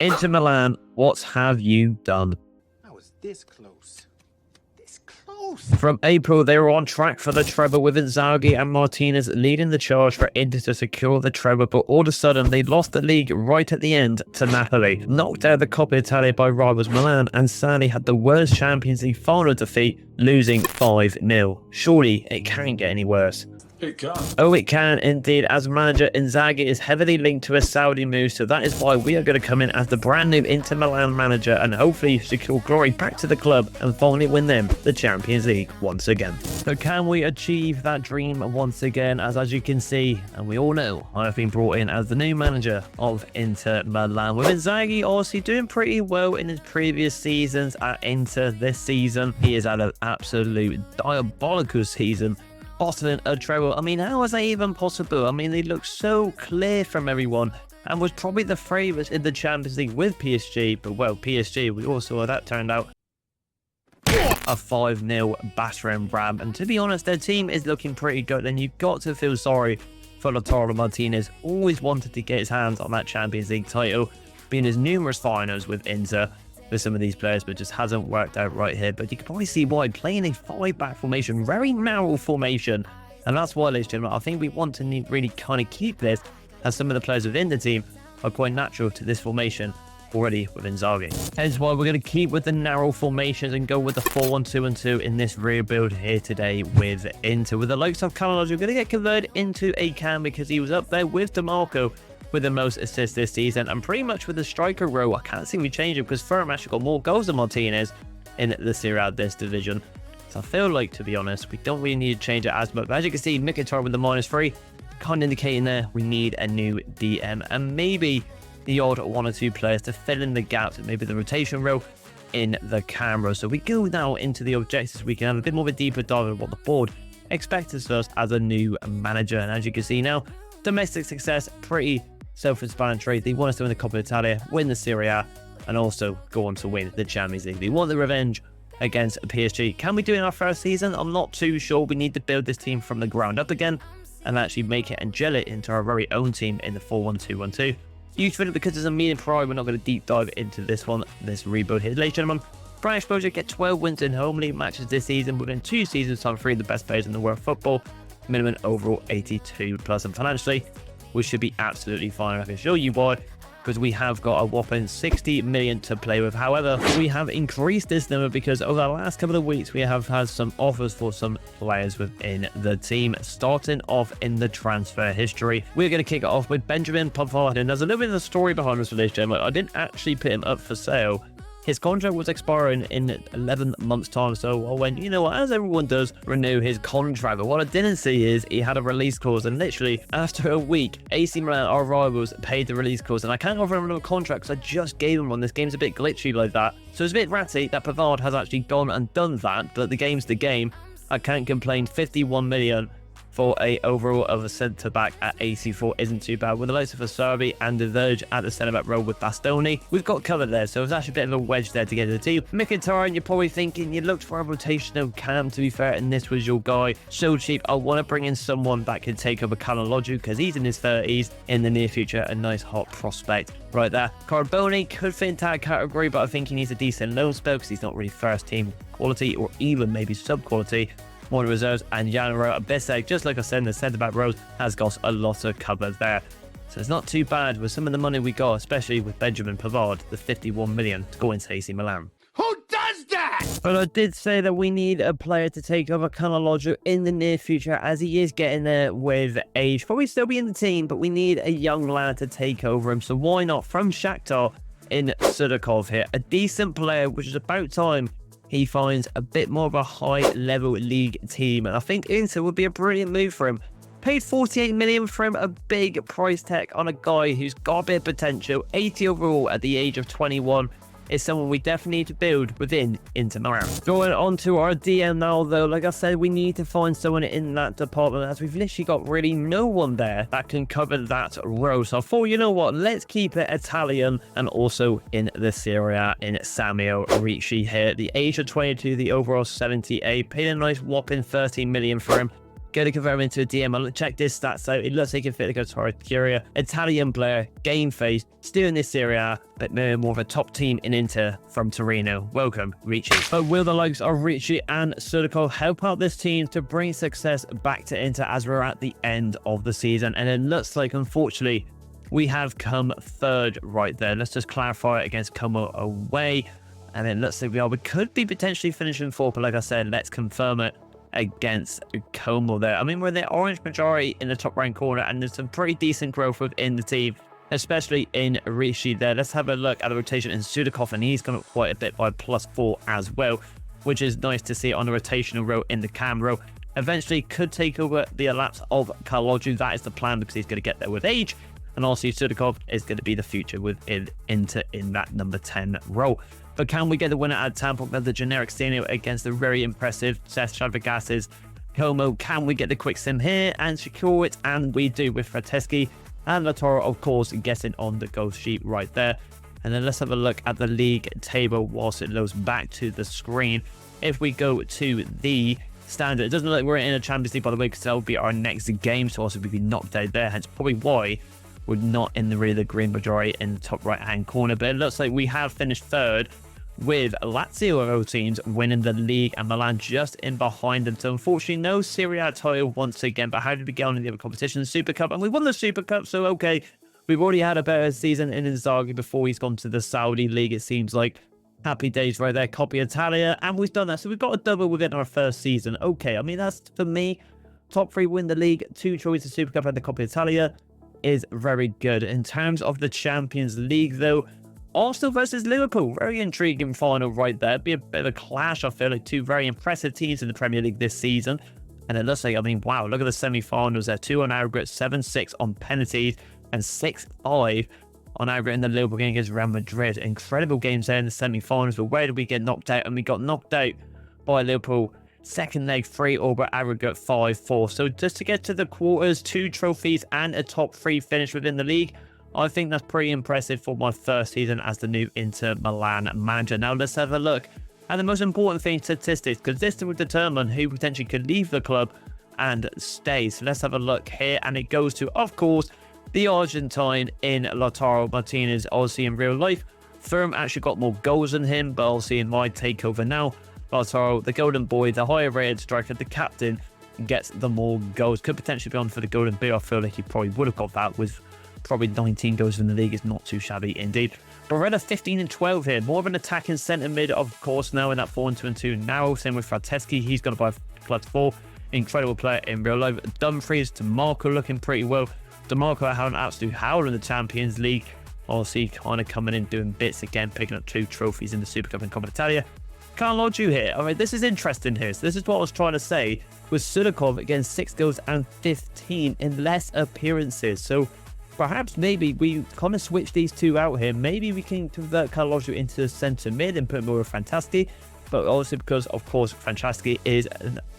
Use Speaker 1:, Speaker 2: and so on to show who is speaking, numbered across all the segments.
Speaker 1: Inter Milan, what have you done?
Speaker 2: I was this close. This close.
Speaker 1: From April, they were on track for the treble with Inzaghi and Martinez leading the charge for Inter to secure the treble, but all of a sudden they lost the league right at the end to Napoli, knocked out the Coppa Italia by rivals Milan, and sadly had the worst Champions League final defeat, losing 5-0. Surely it can't get any worse.
Speaker 2: It can.
Speaker 1: Oh, it can indeed, as manager Inzaghi is heavily linked to a Saudi move, so that is why we are going to come in as the brand new Inter Milan manager and hopefully secure glory back to the club and finally win them the Champions League once again. So can we achieve that dream once again? As you can see, and we all know, I have been brought in as the new manager of Inter Milan, with Inzaghi obviously doing pretty well in his previous seasons at Inter. This season, he has had an absolute diabolical season, bottling a treble. I mean, how is that even possible? I mean, they look so clear from everyone and was probably the favourites in the Champions League with PSG, but well, PSG, we all saw how that turned out. A 5-0 battering ram, and to be honest, their team is looking pretty good, and you've got to feel sorry for Lautaro Martinez. Always wanted to get his hands on that Champions League title, being his numerous finals with Inter with some of these players, but just hasn't worked out right here. But you can probably see why, playing a 5-back formation, very narrow formation, and that's why, ladies and gentlemen, I think we want to really kind of keep this, as some of the players within the team are quite natural to this formation already with Inzaghi. Hence why we're going to keep with the narrow formations and go with the 4-1-2-2 in this rebuild here today with Inter. With the likes of Calabria, we're going to get converted into a cam because he was up there with DeMarco with the most assists this season, and pretty much with the striker row, I can't see me changing because Firm actually got more goals than Martinez in the Serie A this division. So I feel like, to be honest, we don't really need to change it as much. But as you can see, Mkhitaryan with the -3, kind of indicating there we need a new DM and maybe the odd 1 or 2 players to fill in the gaps, and maybe the rotation row in the camera. So we go now into the objectives. We can have a bit more of a deeper dive on what the board expects of us as a new manager. And as you can see now, domestic success, pretty self-explanatory. They want us to win the Coppa Italia, win the Serie A, and also go on to win the Champions League. They want the revenge against PSG. Can we do it in our first season? I'm not too sure. We need to build this team from the ground up again and actually make it and gel it into our very own team in the 4-1-2-1-2. Usually, because there's a million pride, we're not going to deep dive into this rebuild here. Ladies and gentlemen, Brian Exposure get 12 wins in home league matches this season. Within 2 seasons, time 3 of the best players in the world football. Minimum overall 82+, and financially, we should be absolutely fine. I can show you why, because we have got a whopping 60 million to play with. However, we have increased this number because over the last couple of weeks we have had some offers for some players within the team. Starting off in the transfer history, we're going to kick it off with Benjamin Pavard, and there's a little bit of a story behind this relationship. I didn't actually put him up for sale. His contract was expiring in 11 months time, so I went, you know what, as everyone does, renew his contract. But what I didn't see is he had a release clause, and literally after a week, AC Milan, our rivals, paid the release clause, and I can't offer him another contract because I just gave him one. This game's a bit glitchy like that, so it's a bit ratty that Pavard has actually gone and done that, but the game's the game. I can't complain. 51 million for a overall of a centre-back at AC4 isn't too bad. With the likes of Acerbi and the Verge at the centre-back role with Bastoni, we've got covered there, so it's actually a bit of a wedge there to get to the team. Mkhitaryan, you're probably thinking you looked for a rotational cam, to be fair, and this was your guy. So cheap. I want to bring in someone that can take over Calabria because he's in his 30s in the near future. A nice hot prospect right there. Carboni could fit into that category, but I think he needs a decent loan spell because he's not really first team quality or even maybe sub-quality. More reserves, and Janro Abisek, just like I said, in the centre-back rows, has got a lot of cover there. So it's not too bad with some of the money we got, especially with Benjamin Pavard, the 51 million to go into AC Milan.
Speaker 2: Who does that?
Speaker 1: But I did say that we need a player to take over Calabria in the near future, as he is getting there with age. Probably still be in the team, but we need a young lad to take over him. So why not, from Shakhtar in Sudakov here, a decent player, which is about time he finds a bit more of a high-level league team, and I think Inter would be a brilliant move for him. Paid 48 million for him, a big price tag on a guy who's got a bit of potential. 80 overall at the age of 21 is someone we definitely need to build within Inter Milan. Going on to our DM now, though, like I said, we need to find someone in that department, as we've literally got really no one there that can cover that role. So I thought, you know what, let's keep it Italian, and also in the Serie A in Samuel Ricci here. The age of 22, the overall 78, paid a nice whopping 13 million for him. Go to confirm into a DM. I'll check this stats out. It looks like he can fit the criteria. Italian player, game face, still in this Serie A, but no more of a top team in Inter from Torino. Welcome, Ricci. But will the likes of Ricci and Sudakov help out this team to bring success back to Inter as we're at the end of the season? And it looks like, unfortunately, we have come third right there. Let's just clarify it against Como away. And it looks like we could be potentially finishing fourth, but like I said, let's confirm it against Como there. I mean, we're the orange majority in the top right corner, and there's some pretty decent growth within the team, especially in Ricci there. Let's have a look at the rotation in Sudakov, and he's gone up quite a bit by +4 as well, which is nice to see on the rotational row in the cam row. Eventually could take over the elapse of Kalodju. That is the plan, because he's going to get there with age, and also Sudakov is going to be the future within Inter in that number 10 role. But can we get the winner at Tampa with the generic scenario against the very impressive Seth Fabregas's Como? Can we get the quick sim here and secure it? And we do, with Fratteschi and Lautaro, of course, getting on the goal sheet right there. And then let's have a look at the league table whilst it loads back to the screen. If we go to the standard, it doesn't look like we're in a Champions League, by the way, because that will be our next game, so also we'll be knocked out there, hence probably why we're not in the green majority in the top right hand corner. But it looks like we have finished third, with Lazio of all teams winning the league and Milan just in behind them. So unfortunately, no Serie A title once again. But how did we get on in the other competitions? Super Cup, and we won the Super Cup. So okay, we've already had a better season in Inzaghi before he's gone to the Saudi league. It seems like happy days right there. Coppa Italia, and we've done that. So we've got a double within our first season. Okay, I mean, that's, for me, top 3 win the league, 2 trophies of Super Cup and the Coppa Italia is very good. In terms of the Champions League, though, Arsenal versus Liverpool, very intriguing final right there. Be a bit of a clash, I feel like, 2 very impressive teams in the Premier League this season. And it looks like, I mean, wow, look at the semi-finals there. 2 on aggregate, 7-6 on penalties, and 6-5 on aggregate in the Liverpool game against Real Madrid. Incredible games there in the semi-finals, but where did we get knocked out? And we got knocked out by Liverpool. Second leg, 3 over aggregate, 5-4. So just to get to the quarters, 2 trophies and a top 3 finish within the league, I think that's pretty impressive for my first season as the new Inter Milan manager. Now let's have a look at the most important thing, statistics, because this will determine who potentially could leave the club and stay. So let's have a look here, and it goes to, of course, the Argentine in Lautaro Martinez. Obviously in real life, Firm actually got more goals than him, but obviously in my takeover now, Lautaro, the golden boy, the higher rated striker, the captain, gets the more goals. Could potentially be on for the golden boot. I feel like he probably would have got that with probably 19 goals in the league. Is not too shabby indeed. Beretta 15 and 12 here. More of an attacking centre mid, of course, now in that 4-2-2 now. Same with Fratteschi. He's going to buy +4. Incredible player in real life. Dumfries to Marco looking pretty well. DeMarco had an absolute howler in the Champions League. Obviously kind of coming in doing bits again, picking up 2 trophies in the Super Cup and Coppa Italia. Kalodju here. All right, this is interesting here. So this is what I was trying to say with Sudakov against 6 goals and 15 in less appearances. So perhaps maybe we kind of switch these 2 out here. Maybe we can convert Kalodju into centre mid and put more of Fratteschi. But also because, of course, Fratteschi is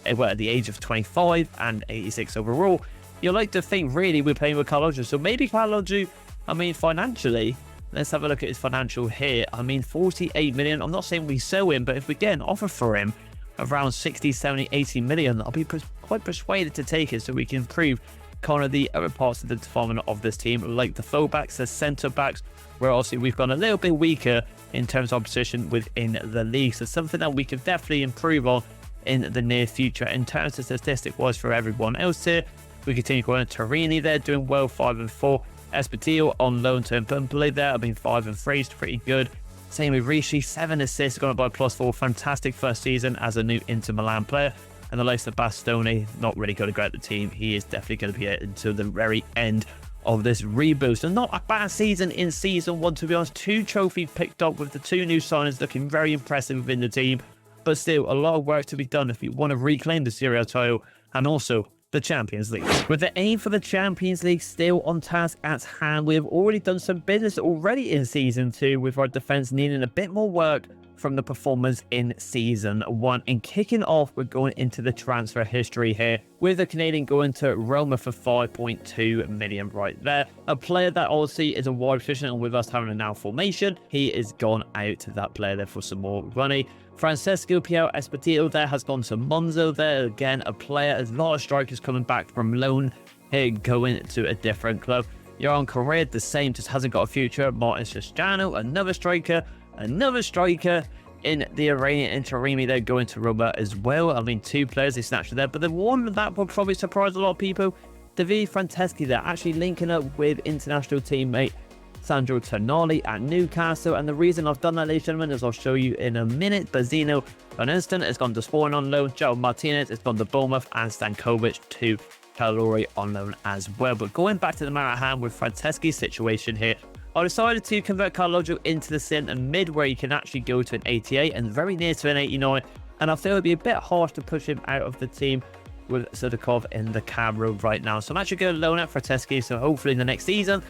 Speaker 1: at the age of 25 and 86 overall. You like to think, really, we're playing with Kalodju. So maybe Kalodju, I mean, financially, let's have a look at his financial here. I mean, 48 million. I'm not saying we sell him, but if we get an offer for him around 60, 70, 80 million, I'll be quite persuaded to take it so we can improve kind of the other parts of the development of this team, like the fullbacks, the centre-backs, where obviously we've gone a little bit weaker in terms of position within the league. So something that we can definitely improve on in the near future. In terms of statistic-wise for everyone else here, we continue going. Torini there doing well, 5 and 4. Esposito on loan to Empoli there, I mean 5 and 3 is pretty good. Same with Ricci, 7 assists, going by +4. Fantastic first season as a new Inter Milan player. And the likes of Bastoni, not really going to go out the team. He is definitely going to be until the very end of this reboot. So not a bad season in season 1, to be honest. 2 trophies picked up with the 2 new signings looking very impressive within the team. But still, a lot of work to be done if you want to reclaim the Serie A title and also the Champions League. With the aim for the Champions League still on task at hand, we have already done some business already in Season 2 with our defence needing a bit more work from the performance in Season 1. And kicking off, we're going into the transfer history here, with the Canadian going to Roma for 5.2 million right there. A player that obviously is a wide position, and with us having a now formation, he is gone out to that player there for some more money. Francesco Piero Esposito there has gone to Monza there. Again, a player, a lot of strikers coming back from loan here, going to a different club. Johan Correa, the same, just hasn't got a future. Martin Sciasciano, another striker in the Iranian Inter Milan, they're going to Roma as well. I mean, 2 players they snatched there, but the one that will probably surprise a lot of people, Davide Franceschi, they're actually linking up with international teammate Sandro Tonali at Newcastle. And the reason I've done that, ladies and gentlemen, is I'll show you in a minute. Bazino Van Instant has gone to Spawn on loan, Joe Martinez has gone to Bournemouth, and Stankovic to Calori on loan as well. But going back to the matter at hand with Franceschi's situation here, I decided to convert Carloggio into the centre mid, where you can actually go to an 88 and very near to an 89. And I feel it'd be a bit harsh to push him out of the team with Sudakov in the camera right now. So I'm actually going to loan out Franceschi. So hopefully in the next season,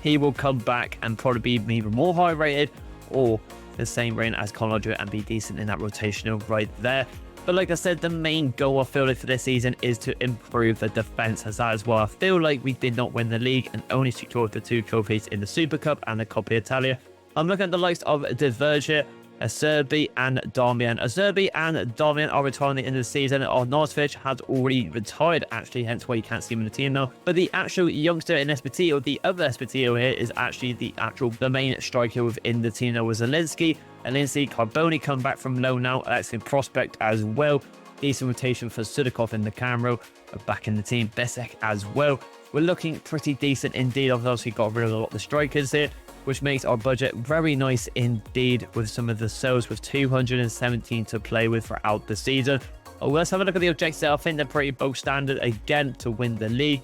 Speaker 1: he will come back and probably be even more high rated, or the same rating as Carloggio, and be decent in that rotational right there. But like I said, the main goal I feel like for this season is to improve the defence, as well. I feel like we did not win the league and only secured the 2 trophies in the Super Cup and the Coppa Italia. I'm looking at the likes of Divergia, Acerbi and Darmian. Acerbi and Darmian are retiring at the end of the season. Arnautovic has already retired, actually, hence why you can't see him in the team now. But the actual youngster in Esposito, the other Esposito here, is actually the main striker within the team now, was Zielinski. Lindsay Carboni come back from loan now. That's in prospect as well. Decent rotation for Sudakov in the Camero, back in the team. Besek as well. We're looking pretty decent indeed. I've obviously got rid of a lot of the strikers here, which makes our budget very nice indeed, with some of the sales with 217 to play with throughout the season. Let's have a look at the objectives. I think they're pretty both standard again to win the league.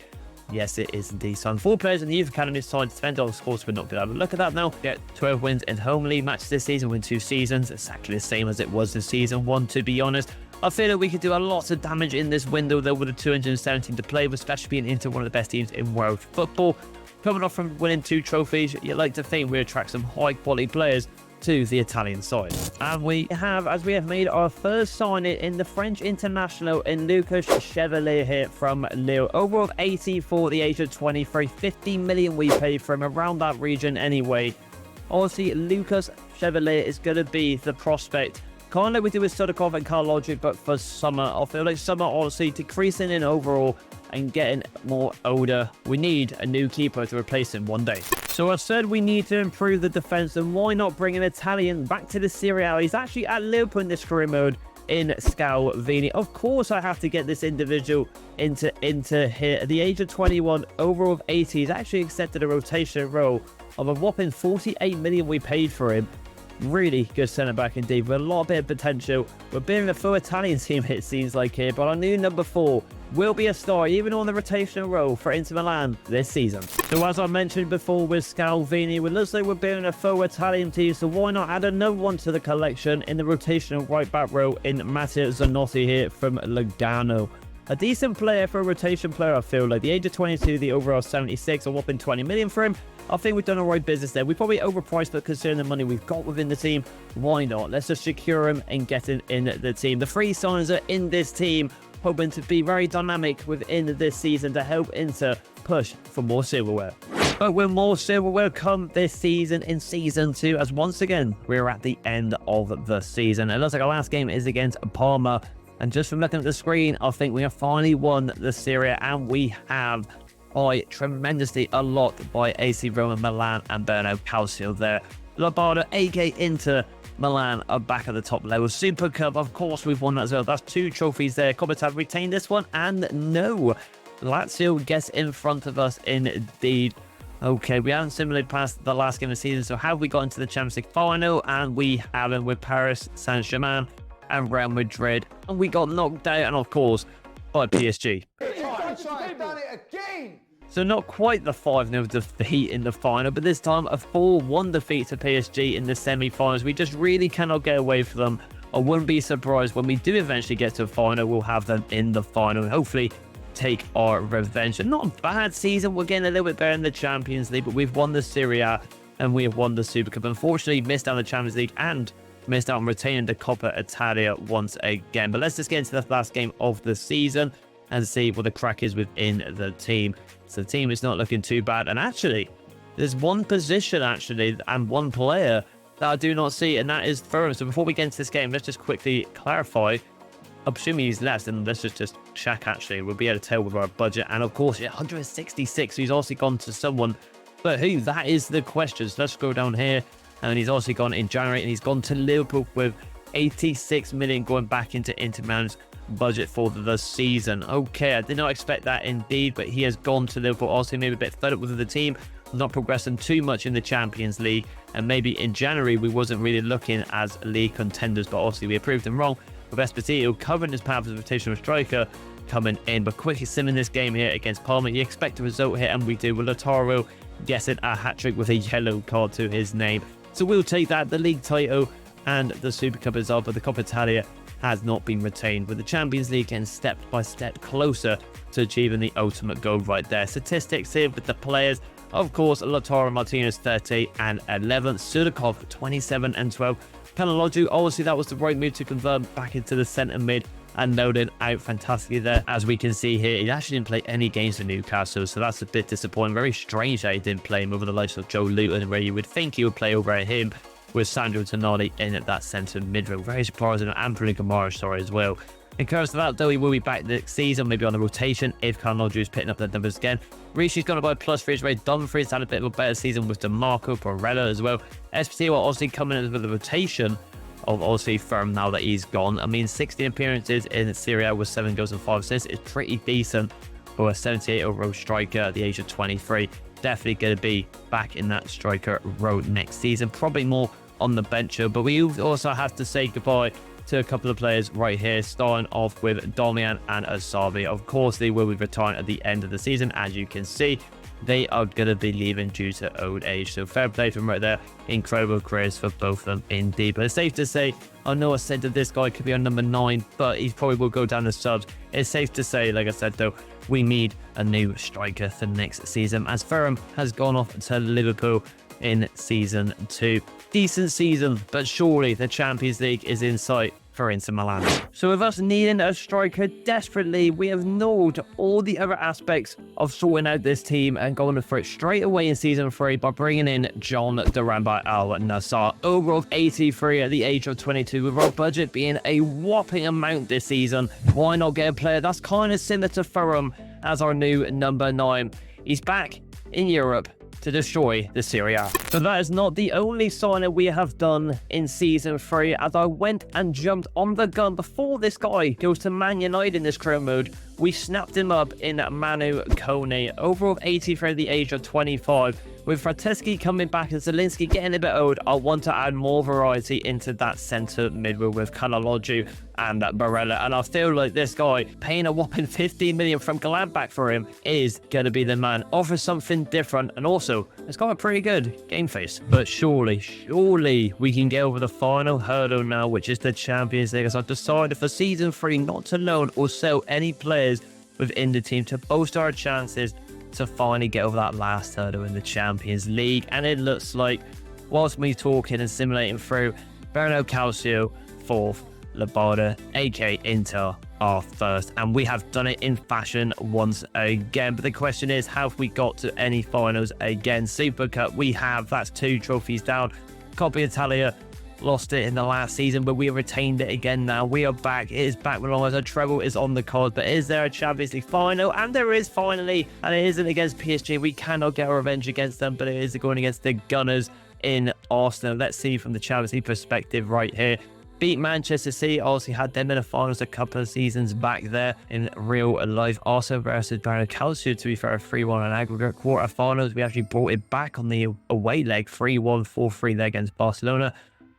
Speaker 1: Yes, it is indeed. So 4 players in the youth academy side to defend. Of course, we're not going to have a look at that now. Get 12 wins in home league matches this season, win 2 seasons. Exactly the same as it was in season 1, to be honest. I feel that we could do a lot of damage in this window, though, with the 217 to play, with especially being into one of the best teams in world football. Coming off from winning 2 trophies, you'd like to think we attract some high quality players to the Italian side. And we have made our first signing in the French international in Lucas Chevalier here from Lille. Overall 80 for the age of 23, 50 million we paid for him, around that region anyway. Obviously, Lucas Chevalier is going to be the prospect, kind of like we do with Sudakov and Carloggio, but for summer. I feel like summer, honestly, decreasing in overall and getting more older. We need a new keeper to replace him one day. So I said we need to improve the defense, and why not bring an Italian back to the Serie A? He's actually at Liverpool in this career mode in Scalvini. Of course, I have to get this individual into here. At the age of 21, overall of 80, he's actually accepted a rotation role of a whopping 48 million we paid for him. Really good centre-back indeed, with a lot of bit of potential. We're being a full Italian team, it seems like here, but our new number 4 will be a star, even on the rotational role for Inter Milan this season. So as I mentioned before with Scalvini, it looks like we're being a full Italian team, so why not add another one to the collection in the rotational right-back role in Matteo Zanotti here from Lugano. A decent player for a rotation player, I feel like. The age of 22, the overall 76, a whopping 20 million for him. I think we've done a right business there. We probably overpriced, but considering the money we've got within the team, why not? Let's just secure him and get him in the team. The 3 signings are in this team, hoping to be very dynamic within this season to help Inter push for more silverware. But will more silverware come this season in Season 2, as once again, we're at the end of the season. It looks like our last game is against Parma. And just from looking at the screen, I think we have finally won the Serie A, and we have by tremendously a lot by AC Roma, Milan and Berno Calcio there. Lombardo, aka Inter Milan, are back at the top level. Super Cup, of course, we've won that as well. That's 2 trophies there. Coppa Italia retained this one, and no, Lazio gets in front of us indeed. Okay, we haven't similarly passed the last game of the season, so have we got into the Champions League final? And we haven't, with Paris Saint-Germain and Real Madrid, and we got knocked out, and of course, by PSG.
Speaker 2: Done it again!
Speaker 1: So not quite the 5-0 defeat in the final, but this time a 4-1 defeat to PSG in the semi-finals. We just really cannot get away from them. I wouldn't be surprised when we do eventually get to a final, we'll have them in the final and hopefully take our revenge. And not a bad season. We're getting a little bit better in the Champions League, but we've won the Serie A and we have won the Super Cup. Unfortunately, missed out on the Champions League and missed out on retaining the Copa Italia once again. But let's just get into the last game of the season and see what the crack is within the team. So the team is not looking too bad. And actually, there's one position and one player that I do not see, and that is Firm. So before we get into this game, let's just quickly clarify. I'm assuming he's less, and let's just check actually. We'll be able to tell with our budget. And of course, 166. So he's also gone to someone. But who? That is the question. So let's go down here. And he's also gone in January, and he's gone to Liverpool with 86 million going back into Inter Milan's budget for the season. Okay, I did not expect that indeed, but he has gone to Liverpool. Also, maybe a bit fed up with the team, not progressing too much in the Champions League, and maybe in January we wasn't really looking as league contenders, but obviously we proved them wrong with Esposito covering his path as a rotational striker coming in. But quickly sim in this game here against Palmer, you expect a result here, and we do, with Lautaro guessing a hat-trick with a yellow card to his name. So we'll take that. The league title and the Super Cup is up, but the Copa Italia has not been retained, with the Champions League getting step by step closer to achieving the ultimate goal right there. Statistics here with the players, of course, Lautaro Martinez 30 and 11, Sudakov 27 and 12. Canaloglu, obviously that was the right move to convert back into the centre mid and loaded out fantastically there. As we can see here, he actually didn't play any games for Newcastle, so that's a bit disappointing. Very strange that he didn't play him over the likes of Joe Luton, where you would think he would play over him, with Sandro Tonali in at that centre midfield. Very surprising, and Anthony Gamara, as well. In terms of that, though, he will be back next season, maybe on the rotation, if Canaloglu is picking up the numbers again. Rishi's going to buy +3. He's very Dumfries had a bit of a better season with DeMarco, Barella as well. Esposito obviously coming in with the rotation of obviously Firm now that he's gone. I mean, 16 appearances in Serie A with 7 goals and 5 assists is pretty decent for a 78-year-old striker at the age of 23. Definitely going to be back in that striker role next season. Probably more on the bench, but we also have to say goodbye to a couple of players right here, starting off with Darmian and Asabi. Of course, they will be retiring at the end of the season. As you can see, they are going to be leaving due to old age. So fair play to them right there. Incredible careers for both of them indeed. But it's safe to say, I know I said that this guy could be on number 9, but he probably will go down the subs. It's safe to say, like I said though, we need a new striker for next season, as Ferrum has gone off to Liverpool in season 2. Decent season, but surely the Champions League is in sight for Inter Milan. So with us needing a striker desperately, we have nailed all the other aspects of sorting out this team and going for it straight away in season 3 by bringing in John Duramba Al Nassr. Overall of 83 at the age of 22, with our budget being a whopping amount this season. Why not get a player that's kind of similar to Ferrum as our new number 9? He's back in Europe to destroy the Serie A. But that is not the only signing we have done in season 3, as I went and jumped on the gun before this guy goes to Man United in this career mode. We snapped him up in Manu Kone, overall 83 at the age of 25. With Frateski coming back and Zielinski getting a bit old, I want to add more variety into that centre midfield with Canaloglu and Barella. And I feel like this guy, paying a whopping 15 million from Gladbach for him, is going to be the man. Offers something different, and also, it's got a pretty good game face. But surely we can get over the final hurdle now, which is the Champions League, as I've decided for season 3 not to loan or sell any players within the team to boost our chances to finally get over that last hurdle in the Champions League. And it looks like, whilst me talking and simulating through, Bernardo Calcio 4th, Labarda, aka Inter, are 1st, and we have done it in fashion once again. But the question is, have we got to any finals again? Super Cup we have, that's 2 trophies down. Copa Italia, lost it in the last season, but we have retained it again now. We are back. It is back, as a treble is on the card. But is there a Champions League final? And there is, finally, and it isn't against PSG. We cannot get our revenge against them, but it is going against the Gunners in Arsenal. Let's see from the Champions League perspective right here. Beat Manchester City, also had them in the finals a couple of seasons back there in real life. Also versus Bernardo Calcio, to be fair, 3-1 on aggregate. Quarterfinals, we actually brought it back on the away leg, 3-1, 4-3 there against Barcelona.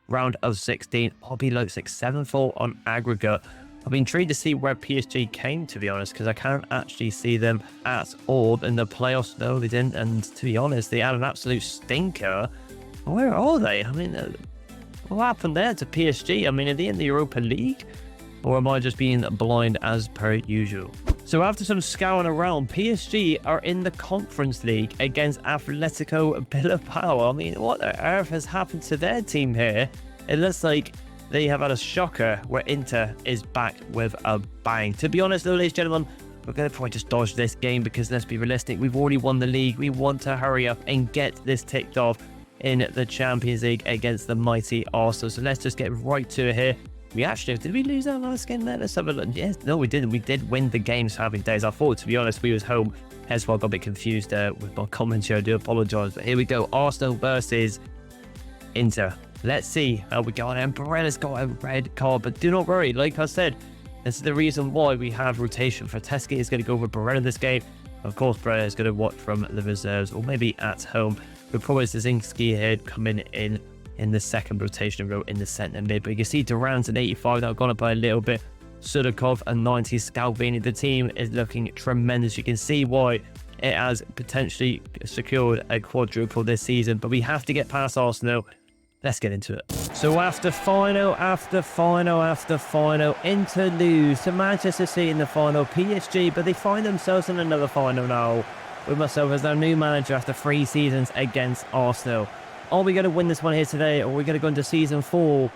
Speaker 1: Round of 16, Bobby looks like 7-4 on aggregate. I've been intrigued to see where PSG came, to be honest, because I can't actually see them at all in the playoffs. No, they didn't, and to be honest, they had an absolute stinker. Where are they? I mean, what happened there to PSG? I mean, are they in the Europa League? Or am I just being blind as per usual? So after some scouring around, PSG are in the Conference League against Atletico Bilbao. I mean, what on earth has happened to their team here? it looks like they have had a shocker where Inter is back with a bang. To be honest though, ladies and gentlemen, we're going to probably just dodge this game because let's be realistic, we've already won the league. We want to hurry up and get this ticked off in the Champions League against the mighty Arsenal. So let's just get right to it here. We actually, did we lose our last game there? Let's have a look. Yes, no, we didn't. We did win the games having days. I thought, to be honest, we was home. Hence why I got a bit confused with my commentary. I do apologise. But here we go. Arsenal versus Inter. Let's see how we go. And Barella's got a red card, but do not worry. Like I said, this is the reason why we have rotation. Fratteschi is going to go with Barella this game. Of course, Barella is going to watch from the reserves or maybe at home. But probably Zazinski here coming in the second rotation row in the centre mid. But you can see Duran's an 85. That gone up by a little bit. Sudakov a 90. Scalvini. The team is looking tremendous. You can see why it has potentially secured a quadruple this season. But we have to get past Arsenal. Let's get into it. So after final, Inter lose to Manchester City in the final, PSG, but they find themselves in another final now with myself as their new manager after 3 seasons against Arsenal. Are we going to win this one here today, or are we going to go into season 4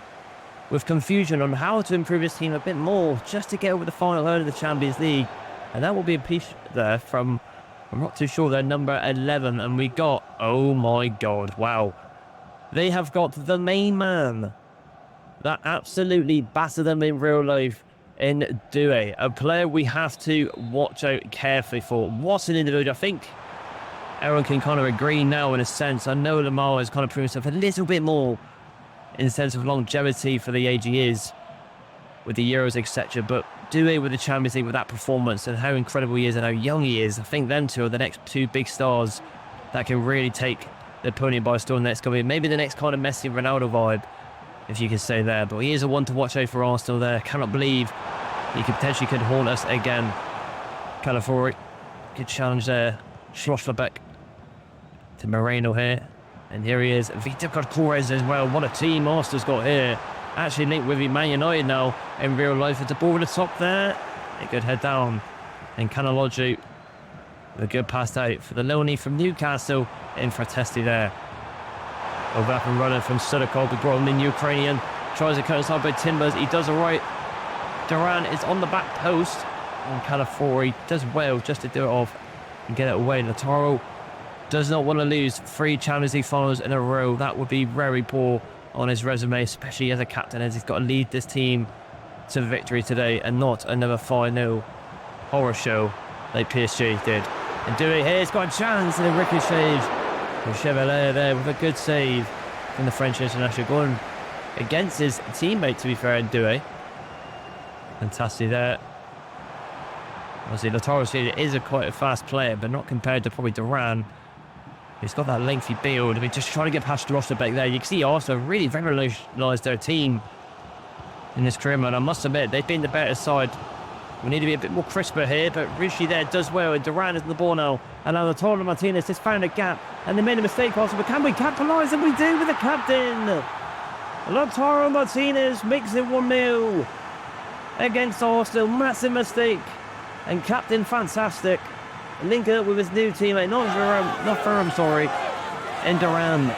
Speaker 1: with confusion on how to improve this team a bit more just to get over the final hurdle of the Champions League? And that will be a piece there from, I'm not too sure, their number 11. And we got, oh my God, wow. They have got the main man that absolutely battered them in real life in Doué, a player we have to watch out carefully for. What an individual. I think everyone can kind of agree now in a sense. I know Lamar has kind of proved himself a little bit more in the sense of longevity for the age he is with the Euros, etc. But Doué with the Champions League with that performance and how incredible he is and how young he is, I think them two are the next 2 big stars that can really take the pony by storm next coming. Maybe the next kind of Messi Ronaldo vibe, if you could say there. But he is a one to watch out for Arsenal there. Cannot believe he could potentially haunt us again. Calafiori, good challenge there. Schlotterbeck to Moreno here. And here he is. Vitor Cortez as well. What a team Arsenal's got here. Actually linked with Man United now in real life. It's a ball at the top there. A good head down. And Canalogic, a good pass out for the loanee from Newcastle in Fratteschi there. Over up and running from Sudakov, the brought him in Ukrainian. Tries to cut inside by Timbers. He does alright. Duran is on the back post. And Calafiori does well just to do it off and get it away. Lautaro does not want to lose 3 Champions League finals in a row. That would be very poor on his resume, especially as a captain, as he's got to lead this team to victory today and not another 5-0 horror show like PSG did. And Doué here, he's got a chance and a ricochet. Chevalier there with a good save from the French international, going against his teammate, to be fair, in Doué. Fantastic there. Obviously, Lautaro is quite a fast player, but not compared to probably Duran. He's got that lengthy build. I mean, just trying to get past Schlotterbeck there. You can see Arsenal really revolutionised their team in this career, and I must admit, they've been the better side. We need to be a bit more crisper here, but Rishi there does well, and Duran is on the ball now. And now Lautaro Martinez has found a gap, and they made a mistake also, but can we capitalise? And we do with the captain! Lautaro Martinez makes it 1-0 against Arsenal. Massive mistake. And captain fantastic. Link up with his new teammate, not Thuram, sorry, and Duran.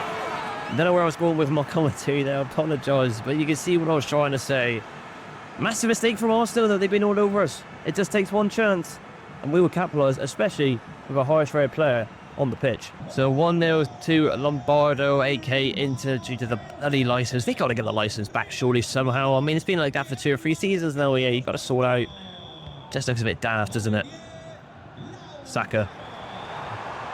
Speaker 1: Don't know where I was going with my commentary there, I apologise, but you can see what I was trying to say. Massive mistake from Arsenal though, they've been all over us. It just takes one chance, and we will capitalise, especially with a highest rated player on the pitch. So 1-0 to Lombardo, AK Inter, due to the bloody licence. They got to get the licence back surely somehow. I mean, it's been like that for 2 or 3 seasons now. Yeah, you've got to sort out. Just looks a bit daft, doesn't it? Saka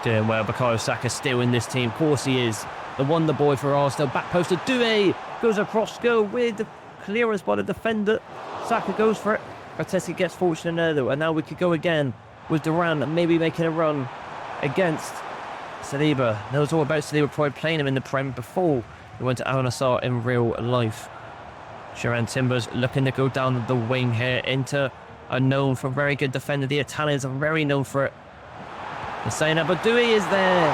Speaker 1: doing well. Bukayo Saka still in this team. Of course he is. The wonder boy for Arsenal. Back post to Doué. Goes across goal with the clearance by the defender. Saka goes for it. Fratteschi gets fortunate there though. And now we could go again with Duran maybe making a run against Saliba. Knows all about Saliba, probably playing him in the Prem before he went to Al Nassr in real life. Sharan Timbers looking to go down the wing here. Inter are known for very good defender. The Italians are very known for it. They're saying that, but Doué is there.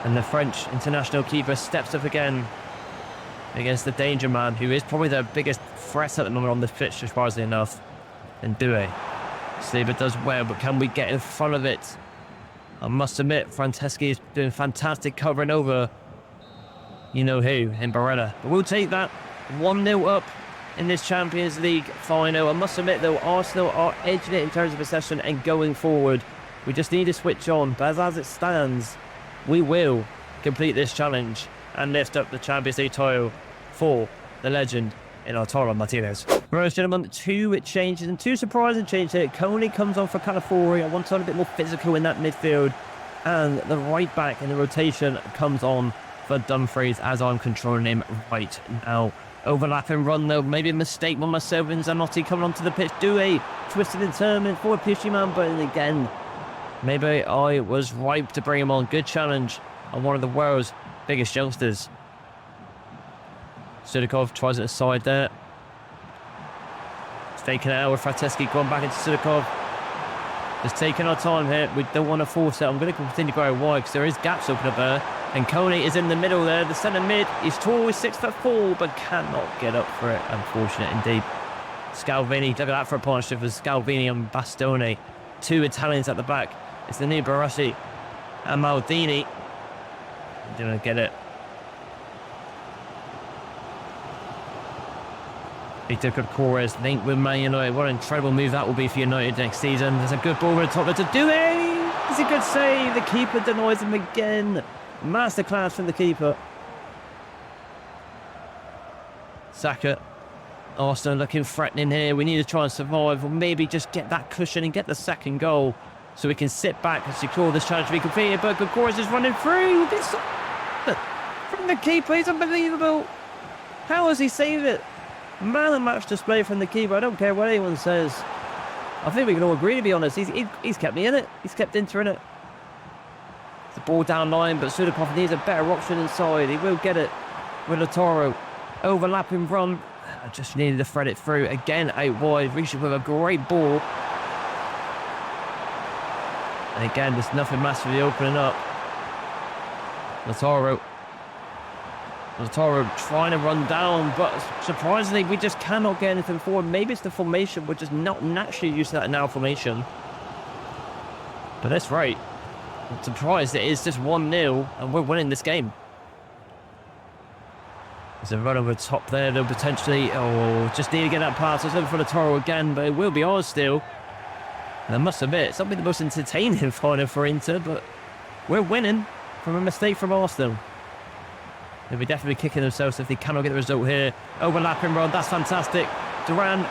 Speaker 1: And the French international keeper steps up again against the danger man, who is probably the biggest threat at the moment on this pitch, surprisingly enough, and Doué. Saliba does well, but can we get in front of it? I must admit, Fratteschi is doing fantastic covering over you know who, in Barella. But we'll take that 1-0 up in this Champions League final. I must admit, though, Arsenal are edging it in terms of possession and going forward. We just need to switch on. But as it stands, we will complete this challenge and lift up the Champions League title for the legend in Lautaro Martinez. Right, gentlemen, 2 changes and 2 surprising changes here. Coney comes on for Calafiori. I want someone a bit more physical in that midfield. And the right back in the rotation comes on for Dumfries as I'm controlling him right now. Overlapping run though, maybe a mistake by myself and Zanotti coming onto the pitch. Do a twisted and turning forward pushy man, but again, maybe I was ripe to bring him on. Good challenge on one of the world's biggest youngsters. Sudikov tries it aside there. It's taken it out with Frateski going back into Sudikov. Just taking our time here. We don't want to force it. I'm going to continue going wide because there is gaps open up there. And Coney is in the middle there. The centre mid is tall, he's 6'4", but cannot get up for it. Unfortunate indeed. Scalvini, look at that for a partnership with Scalvini and Bastoni. 2 Italians at the back. It's the new Barassi and Maldini. Didn't get it. He took a chorus linked with Man United. What an incredible move that will be for United next season. There's a good ball over the top. It's a Doué! It's a good save. The keeper denies him again. Masterclass from the keeper. Saka. Arsenal looking threatening here. We need to try and survive, or maybe just get that cushion and get the second goal so we can sit back and secure this challenge to be completed. But Gokoris is running through. This from the keeper. He's unbelievable. How has he saved it? Man and match display from the keeper. I don't care what anyone says. I think we can all agree, to be honest. He's kept me in it. He's kept Inter in it. The ball down line, but Sudikov needs a better option inside. He will get it with Lautaro. Overlapping run. I just needed to thread it through. Again, out wide. Reaching with a great ball. And again, there's nothing massively opening up. Lautaro trying to run down, but surprisingly, we just cannot get anything forward. Maybe it's the formation. We're just not naturally used to that now formation. But that's right. I'm surprised it is just 1-0 and we're winning this game. There's a run over the top there, though, potentially. Oh, just need to get that pass. It's over for Lautaro again, but it will be ours still. And I must admit, it's not been the most entertaining final for Inter, but we're winning from a mistake from Arsenal. They'll be definitely kicking themselves if they cannot get the result here. Overlapping run, that's fantastic. Duran,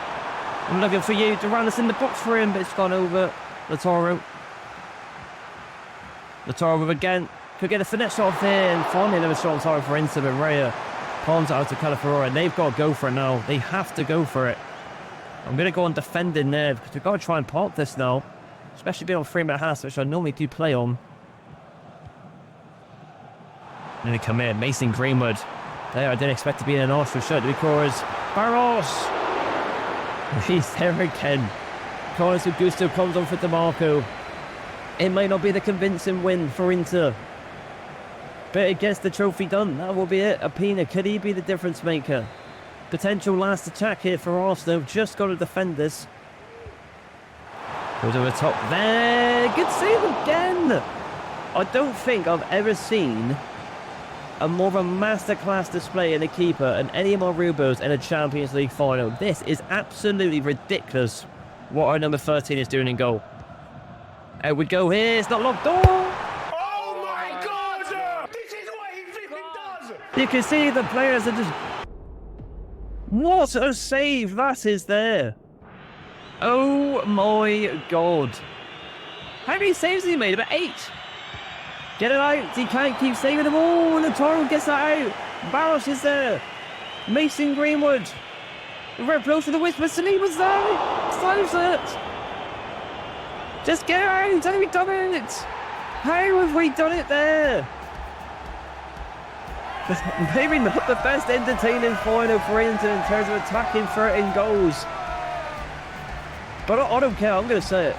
Speaker 1: I'm looking for you. Duran is in the box for him, but it's gone over. Lautaro again. Could get a finesse shot off there, and finally another shot on target for Inter, but Raya palms it out to Calafiori, and they've got to go for it now. They have to go for it. I'm going to go on defending there, because we've got to try and park this now. Especially being on 3-minute halves, which I normally do play on. And they come in, Mason Greenwood. There, I didn't expect to be in an Arsenal shirt because Barros. He's there again. Carlos Augusto comes on for DeMarco. It may not be the convincing win for Inter, but it gets the trophy done. That will be it. Apina, could he be the difference maker? Potential last attack here for Arsenal. Just got to defend this. Goes over the top there. Good save again. I don't think I've ever seen a more of a masterclass display in a keeper and any of my Rubos in a Champions League final. This is absolutely ridiculous what our number 13 is doing in goal. Out we go here. It's not locked.
Speaker 2: Oh my God! This is what he flipping does!
Speaker 1: You can see the players are just... What a save that is there. Oh my God. How many saves has he made? About 8. Get it out. He can't keep saving them all. Lautaro gets that out. Barros is there. Mason Greenwood. Very close to the whisper. Saliba's there. Saves it. Just get it out. How have we done it? How have we done it there? Maybe not the best entertaining final for Inter in terms of attacking 13 goals. But I don't care. I'm going to say it.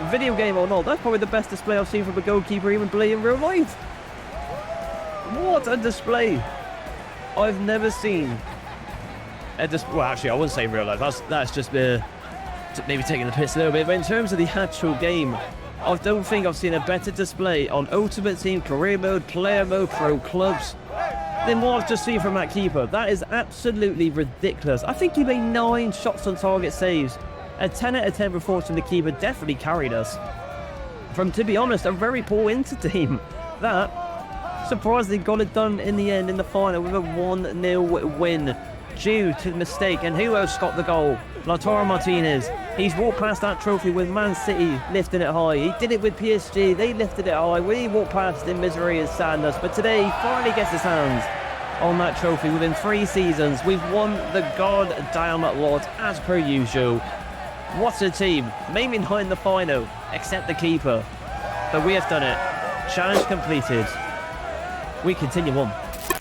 Speaker 1: Video game or not, that's probably the best display I've seen from a goalkeeper even play in real life. What a display. I've never seen a display. Well, actually, I wouldn't say real life. That's just maybe taking the piss a little bit. But in terms of the actual game, I don't think I've seen a better display on Ultimate Team, Career Mode, Player Mode, Pro Clubs. Then what I've just seen from that keeper, that is absolutely ridiculous. I think he made 9 shots on target saves. A 10 out of 10 performance from the keeper definitely carried us from, to be honest, a very poor Inter team. That surprisingly got it done in the end in the final with a 1-0 win due to the mistake. And who else got the goal? Lautaro Martinez. He's walked past that trophy with Man City lifting it high. He did it with PSG. They lifted it high. We walked past in misery and sadness. But today he finally gets his hands on that trophy. Within 3 seasons, we've won the goddamn lot as per usual. What a team. Maybe not in the final, except the keeper. But we have done it. Challenge completed. We continue on.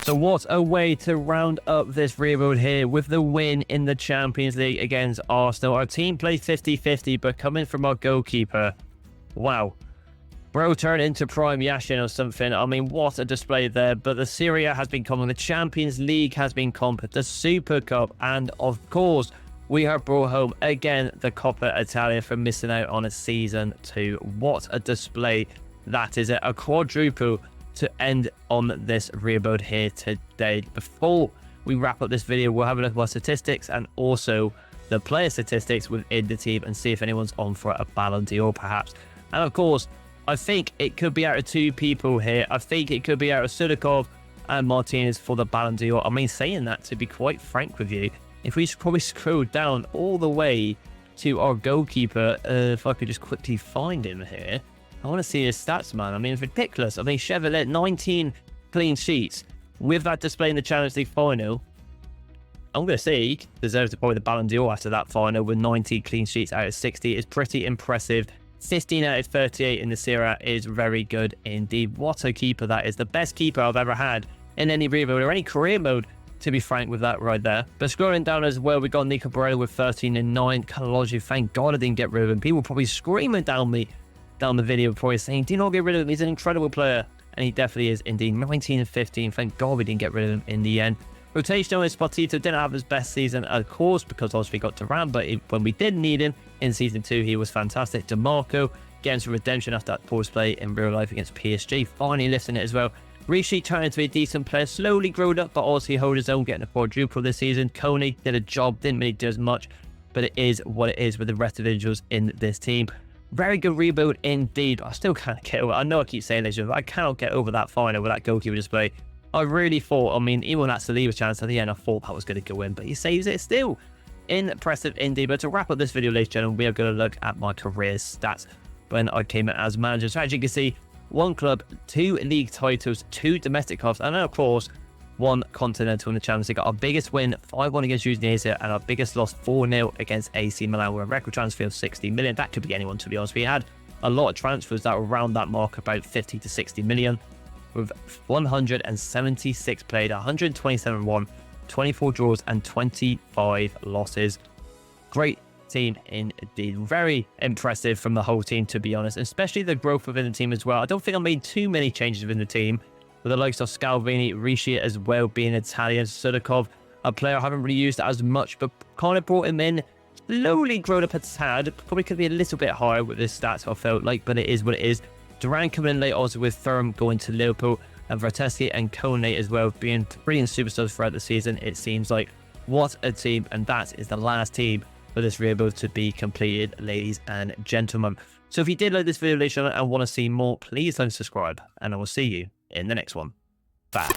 Speaker 1: So what a way to round up this rebuild here with the win in the Champions League against Arsenal. Our team played 50-50, but coming from our goalkeeper, wow. Bro turned into prime Yashin or something. I mean, what a display there. But the Serie A has been common, the Champions League has been common, the Super Cup, and of course, we have brought home again the Copa Italia for missing out on a season 2. What a display that is. A quadruple to end on this rebuild here today. Before we wrap up this video, we'll have a look at our statistics and also the player statistics within the team and see if anyone's on for a Ballon d'Or perhaps. And of course, I think it could be out of 2 people here. I think it could be out of Sudakov and Martinez for the Ballon d'Or. I mean, saying that, to be quite frank with you, if we probably scroll down all the way to our goalkeeper, if I could just quickly find him here. I want to see his stats, man. I mean, it's ridiculous. I mean, Chevrolet, 19 clean sheets. With that display in the Champions League final, I'm going to say he deserves probably the Ballon d'Or after that final with 90 clean sheets out of 60. It's pretty impressive. 15 out of 38 in the Serie A is very good indeed. What a keeper that is. The best keeper I've ever had in any rebuild or any career mode, to be frank with that right there. But scrolling down as well, we got Nico Barella with 13 and 9. Kalology, thank God I didn't get rid of him. People probably screaming down the video before he's saying, do not get rid of him, he's an incredible player. And he definitely is indeed. 19 and 15, thank God we didn't get rid of him in the end. Rotational is Spartito, didn't have his best season, of course, because obviously we got Duran, but when we did need him in season 2, he was fantastic. DeMarco getting some redemption after that poor play in real life against PSG, finally lifting it as well. Rishi trying to be a decent player, slowly growed up, but also he held his own, getting a quadruple this season. Coney did a job, didn't really do as much, but it is what it is with the rest of the individuals in this team. Very good rebuild indeed, but I still can't get over. I know I keep saying this, but I cannot get over that final with that goalkeeper display. I really thought, I mean, even when that Saliba chance at the end, I thought that was going to go in, but he saves it still. Impressive indeed. But to wrap up this video, ladies and gentlemen, we are going to look at my career stats when I came in as manager. So as you can see, 1 club, 2 league titles, 2 domestic cups, and then of course, 1 continental in the Champions League. Our biggest win, 5-1 against Udinese, and our biggest loss, 4-0 against AC Milan, with a record transfer of 60 million. That could be anyone, to be honest. We had a lot of transfers that were around that mark, about 50 to 60 million, with 176 played, 127 won, 24 draws, and 25 losses. Great team indeed. Very impressive from the whole team, to be honest, especially the growth within the team as well. I don't think I made too many changes within the team, with the likes of Scalvini, Rishi as well being Italian, Sudakov, a player I haven't really used as much, but kind of brought him in, slowly grown up a tad. Probably could be a little bit higher with his stats, I felt like, but it is what it is. Duran coming in late also with Thuram going to Liverpool, and Verteski and Kone as well being brilliant superstars throughout the season. It seems like what a team, and that is the last team for this rebuild to be completed, ladies and gentlemen. So if you did like this video, ladies and gentlemen, and want to see more, please don't subscribe, and I will see you in the next one. Bye.